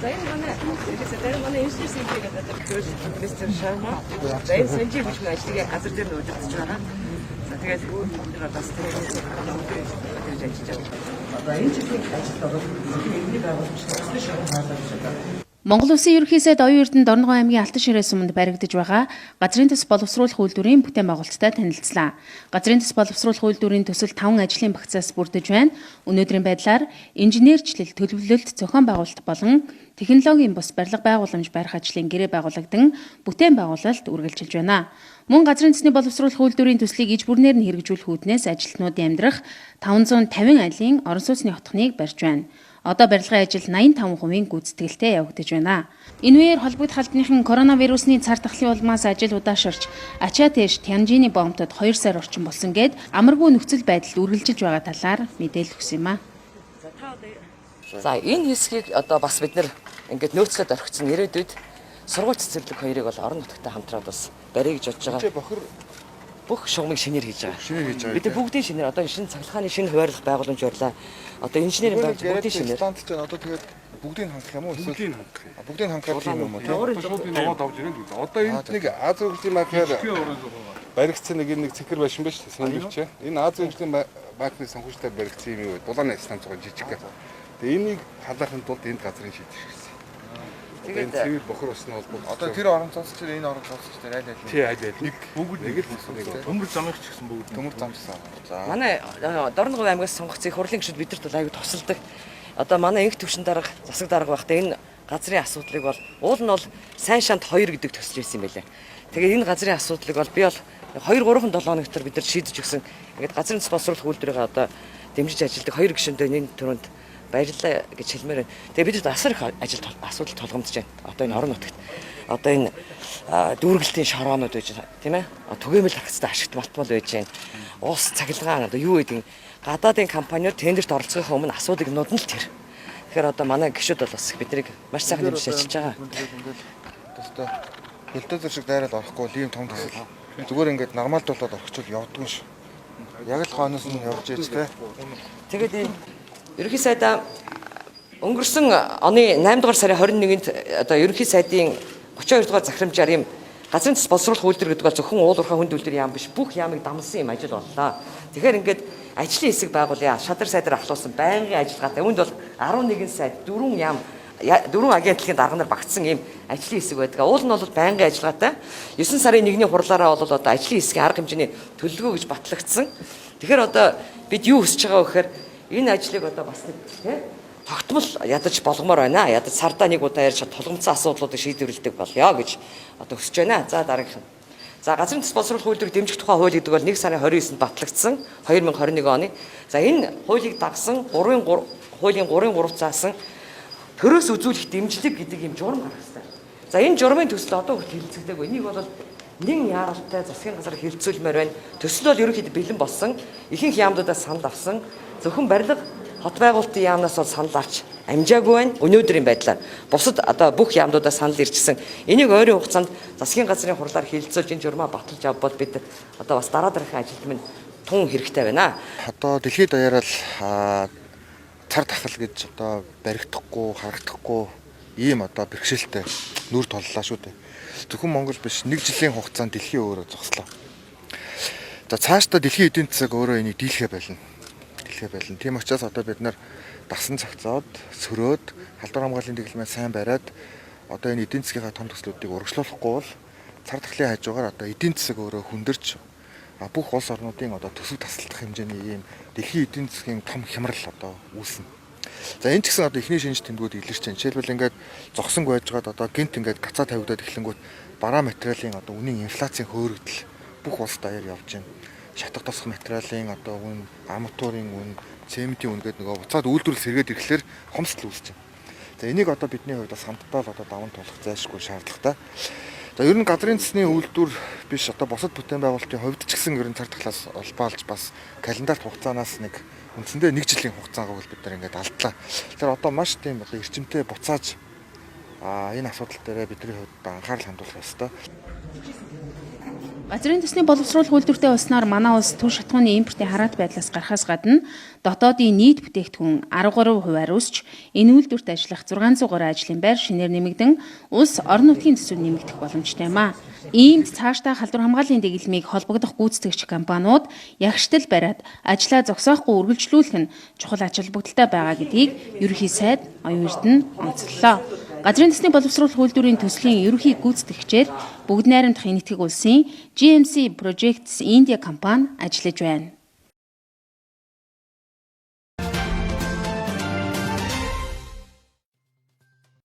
За энэ манай инженер гэдэг мистер Шарма. За энэ Санжи гэж нэг ажлыг газар дээр нь удирдах байгаа. За тэгээд тэр бас тэр ажиллаж байгаа. Одоо энэ жилийн ажилд ороод иргэний байгууламжтай шахах хаалгаж байгаа. Монгол Улсын ерөнхий сайд Оюун Эрдэнэ Дорногов аймгийн Алтан ширээ суманд баригдаж байгаа газрын төс боловсруулах үйлдвэрийн бүтээн байгуулалттай танилцлаа. Газрын төс боловсруулах үйлдвэрийн төсөл 5 ажлын багцаас бүрдэж байна. Өнөөдрийн байдлаар инженерчлэл, төлөвлөлт, зохион байгуулалт болон технологийн бус барилга байгууламж барих ажлын гэрээ байгуулагдан бүтээн байгуулалт үргэлжилж байна. Мөн газрын төсний боловсруулах үйлдвэрийн төслийг иж бүрнээр нь хэрэгжүүлэх үүднээс ажилтнуудын амьдрах 550 айлын орон сууцны хотхныг барьж байна. Одоо барилгын ажил 85% гүйцэтгэлтэй явагдаж байна. Энэ үеэр холбогдох албаныхан коронавирусны цар тахлын улмаас ажил удаашрч ачаа тийш Тянжины бомтод 2 сар орчим болсон гээд амаргүй нөхцөл байдалд үргэлжилж байгаа талаар мэдээлэл өгсөн юм а. За энэ хэсгийг одоо бас бид нэр ингээд нөөцлөд орхицсон ирээдүйд сургууль цэцэрлэг хоёрыг бол орон нутагтай хамтраад бас барья гэж бодож байгаа. Бохор бүх шугамыг шинээр хийж байгаа. шинээр хийж байгаа. Бид бүгдийн шинээр одоо шинэ цахилгааны шинэ хуваарлах байгууламж барьлаа. Одоо инженерийн байгууллага бүгдийн шинээр. Станц ч одоо тэгээд бүгдийг хангах юм уу? Бүгдийг хангах. Бүгдийг хангах юм уу? Шууд энэ аваад авч ирэн. Одоо энэ Нэг Аз хөгжлийн банкаар баригдсан нэг цэхэр байшин байж сэндвч. Энэ Аз хөгжлийн банкны санхүүжилтээр баригдсан юм уу? Дулааны станц байгаа жижиг гэх. Тэгээ энийг халаахын тулд энд газрын шийдэж ирсэн. Тэгээд цэвэр бохор усны холбоо. Одоо тэр орон цаас ч энэ орон цаас ч аль аль. тий аль аль. Бүгд нэг л төмөр замч гэсэн бүгд. Төмөр замчсан. За. Манай Дорногов аймгаас сонгогдсон их хурлын гишүүд бидэрт бол аягүй тусалдаг. Одоо манай инх төвшин дарга, засаг дарга байхдаа энэ газрын асуудлыг бол уул нь бол сайн шант 2 гэдэг төсөл байсан юм байлаа. Тэгээд энэ газрын асуудлыг бол би бол 2-3 7 хоног дотор бид нар шийдэж өгсөн. Ингээд газрын спонсорлох үйлдвэрийг одоо дэмжиж ажилладаг 2 гишүүндээ энэ төрөнд баярлалаа гэж хэлмээр байна. Тэгээ бид асар их асуудал толгомдож байна. Одоо энэ орон нутагт. Одоо энэ дүүргэлтийн шороонууд байж байна, тийм ээ? Түгээмэл харгацтай ашигт малтмал байж байна. Ус цахилгаан одоо юу гэдэг гадаадын компаниуд тендерт оролцохын өмнө асуудыг нудан л тэр. Тэгэхээр одоо манай гишүүд бол бас биднийг маш сайхан дэмжиж ажиллаж байгаа. Тэстэ бөлтөзөр шиг дайраад орохгүй ийм том төсөл. Зүгээр ингээд нормалд болоод орчихвол явдгүй ш. Яг л хооноос нь явж ийж тэ. Тэгээд энэ ерөнхий сайдаа өнгөрсөн оны 8 дугаар сарын 21-нд одоо ерөнхий сайдын 32 дугаар захирамжаар юм газрын төс боловсруулах үйлдвэр гэдэг бол зөвхөн уул уурхай хүнд үйлдвэр яам биш бүх яамыг дамлсан юм ажил боллоо. Тэгэхээр ингээд ажлын хэсэг байгуулъя. Шадар сайдаар ахлуулсан байнгын ажиллагаатай. Үүнд бол 11 сайд 4 яам 4 агентлагийн дарга нар багтсан юм ажлын хэсэг байдаг. Уул нь бол байнгын ажиллагаатай. 9 сарын 1-ний хурлаараа бол одоо ажлын хэсгийн арга хэмжээний төлөвлөгөө гэж батлагдсан. Тэгэхээр одоо бид юу хүсэж байгаа вэ гэхээр энэ ажлыг одоо бас нэг тийм тогтмол ядаж болгомоор байна. Ядаж сардаа нэг удаа ярьж тулгымцсан асуудлуудыг шийдвэрлэдэг болёо гэж одоо хүсэж байна. За дараагийнх нь. За газрын төс боловсруулах үйлдвэрийг дэмжих тухай хууль гэдэг бол 1 сарын 29-нд батлагдсан 2021 оны. За энэ хуулийг дагсан хуулийн 3 заасан төрөөс үзүүлэх дэмжлэг гэдэг юм журам гарах хэрэгтэй. За энэ журмын төсөл одоо хүртэл хэлэлцэгдэг. Энийг бол нэг яаралтай засгийн газар хэлэлцүүлмээр байна. Төсөл бол ерөнхийдөө бэлэн болсон. Ихэнх яамдуудаас санал авсан. Зөвхөн барилга хот байгуулалтын яамнаас бол санал авч амжаагүй байна. Өнөөдрийн байдлаар бусад одоо бүх яамдуудаас санал ирчихсэн. Энийг ойрын хугацаанд засгийн газрын хурлаар хэлэлцүүлж энэ журмаа баталж авбал бид одоо бас дараа дараагийн ажилд минь тун хэрэгтэй байна. Одоо дэлхийд даяараа л цар тахал гэж одоо баригдахгүй, харагдахгүй ийм одоо бэрхшээлтэй нүр толлоо шүү дээ. Зөвхөн Монгол биш, 1 жилийн хугацаанд дэлхий өөрөө зогслоо. За цаашдаа дэлхийн эдийн засаг өөрөө энийг дийлхэ байлна. Тийм учраас одоо бид нар дасан цогцоод, сөрөөд, халдвар хамгааллын дэглэмээ сайн бариад одоо энэ эдийн засгийнхаа том төслүүдийг урагшлуулахгүй бол цар тахлын хажуугаар одоо эдийн засаг өөрөө хүндэрч бүх улс орнуудын одоо төсөв тасалдах хэмжээний ийм дэлхийн эдийн засгийн том хямрал одоо үүснэ. За энэ ч гэсэн одоо эхний шинж тэмдгүүд илэрч байна. Жишээлбэл ингээд зогсонг байжгаад одоо гинт ингээд гацаа тавигдаад эхлэнгүүт бараа материалын одоо үнийн инфляцийн хөөрөгдөл бүх улс даяар явж байна. Шатах тосох материалын одоо үн, арматурын үн, цементийн үн гэдэг нөгөө буцаад үйлдвэрлэл сэргээд ирэхлээр хомсдол үүсэж байна. За энийг одоо бидний хувьд бас хамтдаа л одоо даван туулах зайлшгүй шаардлагатай. За ер нь газрын төсний үйлдвэр биш одоо бусад бүтээн байгуулалтын хувьд ч гэсэн ер нь цар тахлаас олбаалж бас календарт хугацаанаас нэг үндсэндээ 1 жилийн хугацаагаар бол бид нар ингээд алдлаа. Тэгэхээр одоо маш тийм одоо эрчимтэй буцааж энэ асуудал дээр бидний хувьд анхаарал хандуулах ёстой. Газрын төсний боловсруулах үйлдвэртэй болсноор манай улс төв шатхууны импортын хараат байдлаас гарахаас гадна дотоодын нийт бүтээгдэхүүн 13%-аар өсч энэ үйлдвэрт ажиллах 600 гаруй ажлын байр шинээр нэмэгдэн улс орон нутгийн төсөв нэмэгдэх боломжтой юм а. Иймд цаашдаа халдвар хамгааллын дэглэмийг холбогдох гүйцэтгэгч компаниуд ягштал бариад ажлаа зогсоохгүй үргэлжлүүлэх нь чухал ач холбогдолтой байгаа гэдгийг ерөнхий сайд оюун эрдэнэ онцлолоо. Газрын төсний боловсруулах үйлдвэрийн төслийн ерөнхий гүйцэтгэгчээр бүгд найрамдах энэтхэг улсын GMC Projects India компани ажиллаж байна.